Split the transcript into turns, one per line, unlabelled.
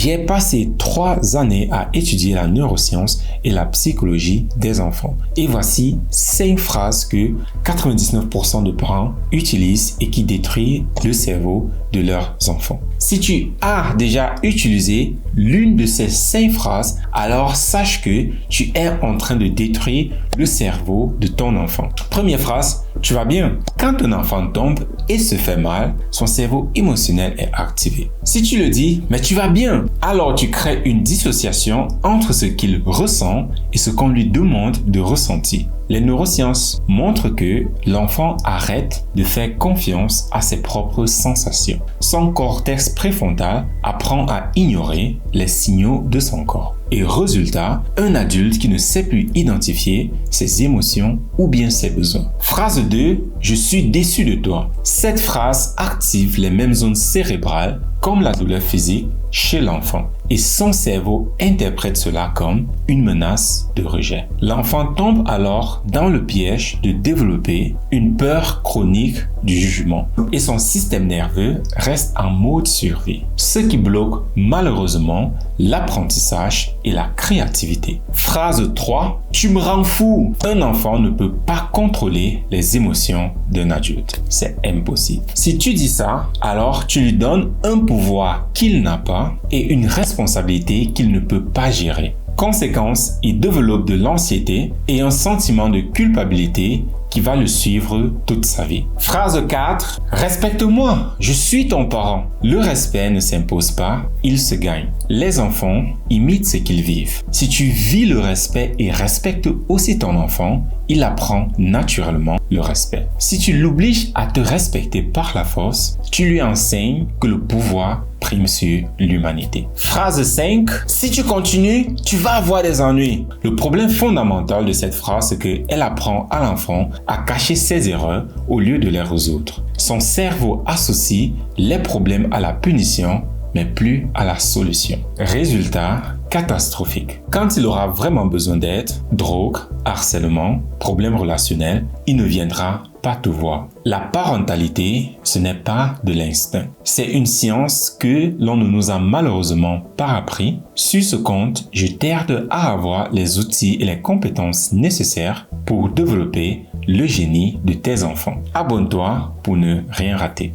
J'ai passé 3 années à étudier la neuroscience et la psychologie des enfants. Et voici 5 phrases que 99% de parents utilisent et qui détruisent le cerveau de leurs enfants. Si tu as déjà utilisé l'une de ces 5 phrases, alors sache que tu es en train de détruire le cerveau de ton enfant. Première phrase, tu vas bien. Quand un enfant tombe et se fait mal, son cerveau émotionnel est activé. Si tu le dis, mais tu vas bien, alors tu crées une dissociation entre ce qu'il ressent et ce qu'on lui demande de ressentir. Les neurosciences montrent que l'enfant arrête de faire confiance à ses propres sensations. Son cortex préfrontal apprend à ignorer les signaux de son corps. Et résultat, un adulte qui ne sait plus identifier ses émotions ou bien ses besoins. Phrase 2, je suis déçu de toi. Cette phrase active les mêmes zones cérébrales comme la douleur physique chez l'enfant et son cerveau interprète cela comme une menace de rejet. L'enfant tombe alors dans le piège de développer une peur chronique du jugement et son système nerveux reste en mode survie, ce qui bloque malheureusement l'apprentissage et la créativité. Phrase 3, tu me rends fou. Un enfant ne peut pas contrôler les émotions d'un adulte. C'est impossible. Si tu dis ça, alors tu lui donnes un pouvoir qu'il n'a pas et une responsabilité qu'il ne peut pas gérer. Conséquence, il développe de l'anxiété et un sentiment de culpabilité qui va le suivre toute sa vie. Phrase 4. Respecte-moi, je suis ton parent. Le respect ne s'impose pas, il se gagne. Les enfants imitent ce qu'ils vivent. Si tu vis le respect et respectes aussi ton enfant, il apprend naturellement le respect. Si tu l'obliges à te respecter par la force, tu lui enseignes que le pouvoir prime sur l'humanité. Phrase 5. Si tu continues, tu vas avoir des ennuis. Le problème fondamental de cette phrase, c'est qu'elle apprend à l'enfant à cacher ses erreurs au lieu de les résoudre. Son cerveau associe les problèmes à la punition, mais plus à la solution. Résultat catastrophique. Quand il aura vraiment besoin d'aide, drogue, harcèlement, problèmes relationnels, il ne viendra pas te voir. La parentalité, ce n'est pas de l'instinct. C'est une science que l'on ne nous a malheureusement pas appris. Sur ce compte, je t'aide à avoir les outils et les compétences nécessaires pour développer le génie de tes enfants. Abonne-toi pour ne rien rater.